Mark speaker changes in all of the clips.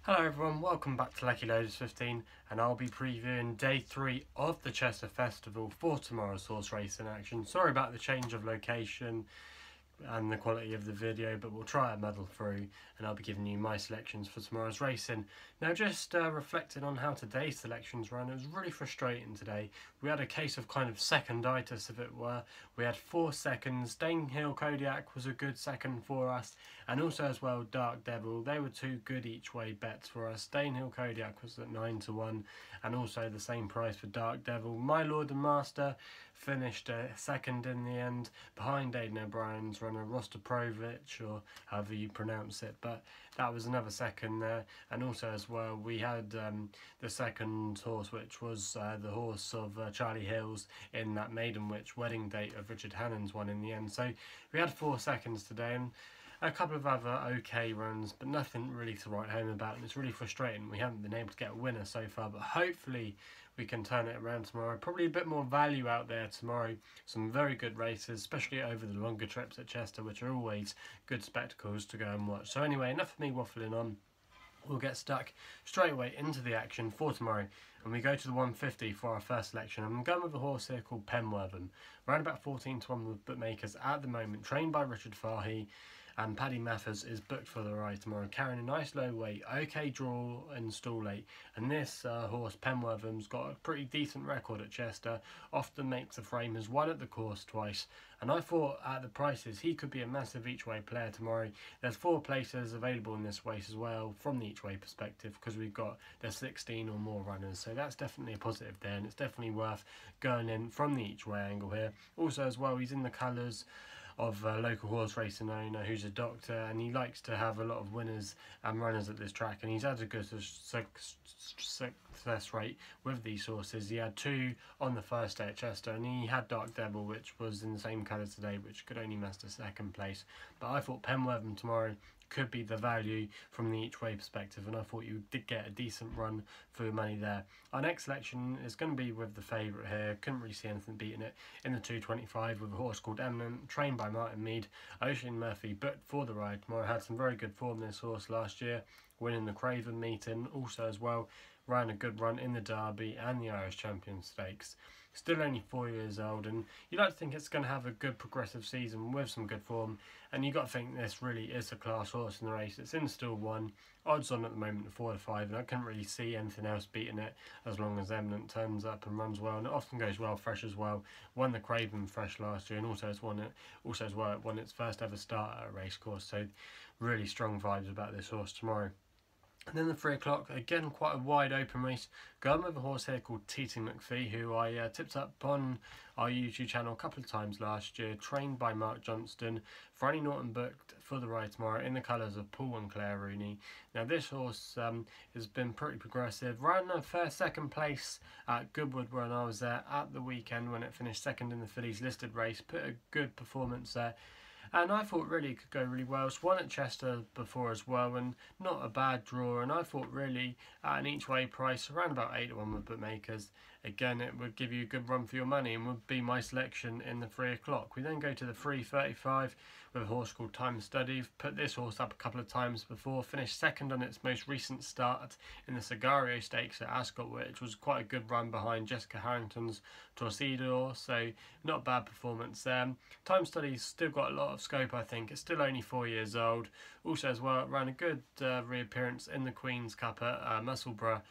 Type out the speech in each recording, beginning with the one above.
Speaker 1: Hello everyone, welcome back to Lucky Loaders 15, and I'll be previewing day 3 of the Chester Festival for tomorrow's horse racing action. Sorry about the change of location and the quality of the video, but we'll try and muddle through, and I'll be giving you my selections for tomorrow's racing. Now, just reflecting on how today's selections ran, it was really frustrating today. We had a case of kind of seconditis, if it were. We had 4 seconds. Danehill Kodiak was a good second for us, and also as well Dark Devil. They were 2 good each way bets for us. Danehill Kodiak was at 9-1, and also the same price for Dark Devil. My Lord and Master finished second in the end, behind Aidan O'Brien's runner Rostropovich, or however you pronounce it, but that was another second there. And also as well we had the second horse, which was the horse of Charlie Hills in that Maiden Witch wedding date of Richard Hannon's one in the end. So we had 4 seconds today, and a couple of other okay runs, but nothing really to write home about, and it's really frustrating we haven't been able to get a winner so far, but hopefully we can turn it around tomorrow. Probably a bit more value out there tomorrow, some very good races, especially over the longer trips at Chester, which are always good spectacles to go and watch. So anyway, enough of me waffling on. We'll get stuck straight away into the action for tomorrow, and we go to the 150 for our first selection. I'm going with a horse here called Penwortham, around about 14-1 with bookmakers at the moment, trained by Richard Fahey, and Paddy Mathers is booked for the ride tomorrow, carrying a nice low weight, okay draw and stall late. And this horse, Penwortham's got a pretty decent record at Chester, often makes the frame, has won at the course twice, and I thought at the prices he could be a massive each way player tomorrow. There's 4 places available in this race as well from the each way perspective, because we've got there's 16 or more runners, so that's definitely a positive there, and it's definitely worth going in from the each way angle here. Also as well, he's in the colours of a local horse racing owner who's a doctor, and he likes to have a lot of winners and runners at this track, and he's had a good success rate with these horses. He had 2 on the first day at Chester, and he had Dark Devil, which was in the same colours today, which could only master second place. But I thought Penwortham tomorrow could be the value from the each way perspective, and I thought you did get a decent run for your money there. Our next selection is going to be with the favourite here. Couldn't really see anything beating it in the 225 with a horse called Eminent, trained by Martin Mead. Ocean Murphy booked for the ride tomorrow. Had some very good form this horse last year, winning the Craven meeting. Also as well ran a good run in the Derby and the Irish Champion Stakes. Still only 4 years old, and you'd like to think it's going to have a good progressive season with some good form, and you've got to think this really is a class horse in the race. It's in still 1, odds on at the moment 4-5, and I couldn't really see anything else beating it as long as Eminent turns up and runs well, and it often goes well fresh as well. Won the Craven fresh last year, and also has won its first ever start at a race course, so really strong vibes about this horse tomorrow. And then the 3 o'clock, again quite a wide open race, going with a horse here called Titi Makfi, who I tipped up on our YouTube channel a couple of times last year, trained by Mark Johnston. Franny Norton booked for the ride tomorrow in the colours of Paul and Claire Rooney. Now this horse has been pretty progressive, ran a fair second place at Goodwood when I was there at the weekend when it finished second in the fillies listed race, put a good performance there. And I thought really it could go really well. It's won at Chester before as well, and not a bad draw. And I thought really at an each way price around about 8-1 with bookmakers, again it would give you a good run for your money and would be my selection in the 3 o'clock. We then go to the 3:35 with a horse called Time Study. We've put this horse up a couple of times before, finished second on its most recent start in the Sigario Stakes at Ascot, which was quite a good run behind Jessica Harrington's Torcedor, so not a bad performance there. Time Study's still got a lot of scope, I think. It's still only 4 years old. Also as well, ran a good reappearance in the Queen's Cup at Musselburgh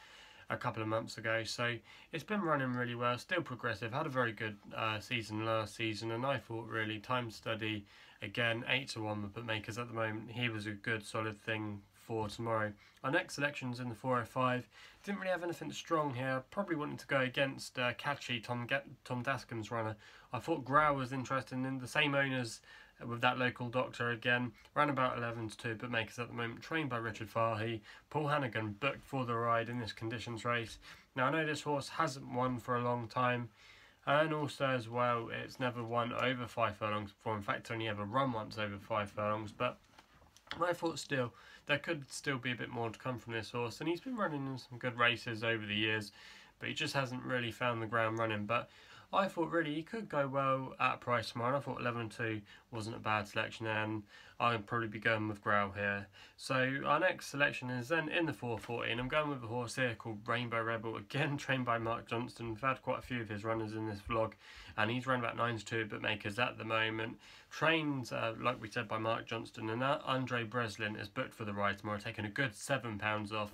Speaker 1: a couple of months ago, so it's been running really well, still progressive, had a very good season last season, and I thought really Time Study, again 8-1 with bookmakers at the moment, he was a good solid thing for tomorrow. Our next selection's in the 405. Didn't really have anything strong here. Probably wanted to go against Catchy, Tom Dascombe's runner. I thought Growl was interesting, in the same owners with that local doctor again. Ran about 11-2 bookmakers at the moment, trained by Richard Fahey. Paul Hannigan booked for the ride in this conditions race. Now I know this horse hasn't won for a long time, and also as well it's never won over 5 furlongs before. In fact, only ever run once over 5 furlongs, but I thought still there could still be a bit more to come from this horse, and he's been running in some good races over the years, but he just hasn't really found the ground running. But I thought really he could go well at a price tomorrow. I thought 11-2 wasn't a bad selection, and I'll probably be going with Growl here. So our next selection is then in the 440, and I'm going with a horse here called Rainbow Rebel, again trained by Mark Johnston. We've had quite a few of his runners in this vlog, and he's run about 9-2 bookmakers at the moment. Trained, like we said, by Mark Johnston, and that Andre Breslin is booked for the ride tomorrow, taking a good £7 off,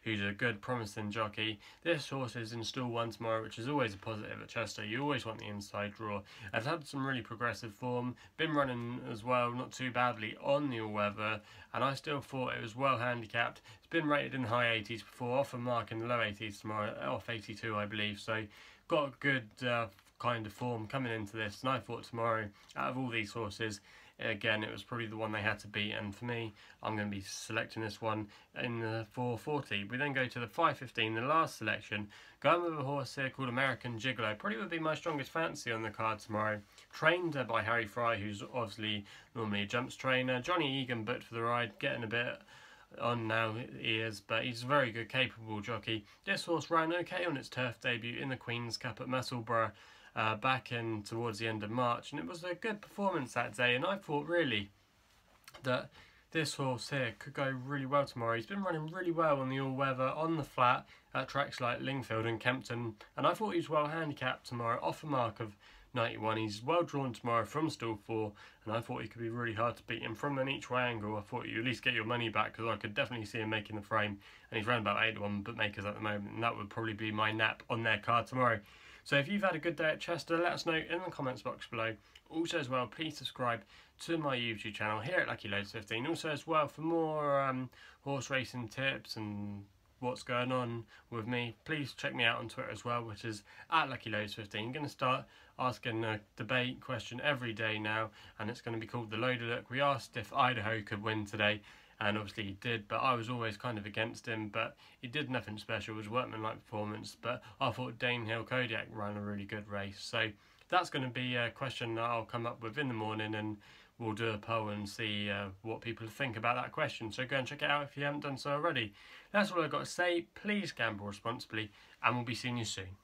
Speaker 1: who's a good promising jockey. This horse is in stall 1 tomorrow, which is always a positive at Chester. You always want the inside draw. I've had some really progressive form, been running as well, not too badly on the all-weather, and I still thought it was well handicapped. It's been rated in the high 80s before, off a mark in the low 80s tomorrow, off 82 I believe, so got good kind of form coming into this, and I thought tomorrow, out of all these horses, again, it was probably the one they had to beat, and for me, I'm going to be selecting this one in the 440. We then go to the 515, the last selection, going with a horse here called American Gigolo. Probably would be my strongest fancy on the card tomorrow. Trained by Harry Fry, who's obviously normally a jumps trainer. Johnny Egan booked for the ride, getting a bit on now, he is, but he's a very good, capable jockey. This horse ran okay on its turf debut in the Queen's Cup at Musselburgh, back in towards the end of March, and it was a good performance that day, and I thought really that this horse here could go really well tomorrow. He's been running really well on the all-weather, on the flat, at tracks like Lingfield and Kempton, and I thought he was well handicapped tomorrow, off a mark of 91. He's well drawn tomorrow from stall 4, and I thought he could be really hard to beat him from an each way angle. I thought you at least get your money back, because I could definitely see him making the frame, and he's around about 8-1 bookmakers at the moment, and that would probably be my nap on their card tomorrow. So if you've had a good day at Chester, let us know in the comments box below. Also as well, please subscribe to my YouTube channel here at Lucky Loads 15. Also as well, for more horse racing tips and what's going on with me, please check me out on Twitter as well, which is at Lucky Loads 15. I'm going to start asking a debate question every day now, and it's going to be called the Loader Look. We asked if Idaho could win today, and obviously he did, but I was always kind of against him, but he did nothing special. It was workmanlike performance, but I thought Danehill Kodiak ran a really good race. So that's going to be a question that I'll come up with in the morning, and we'll do a poll and see what people think about that question. So go and check it out if you haven't done so already. That's all I've got to say. Please gamble responsibly, and we'll be seeing you soon.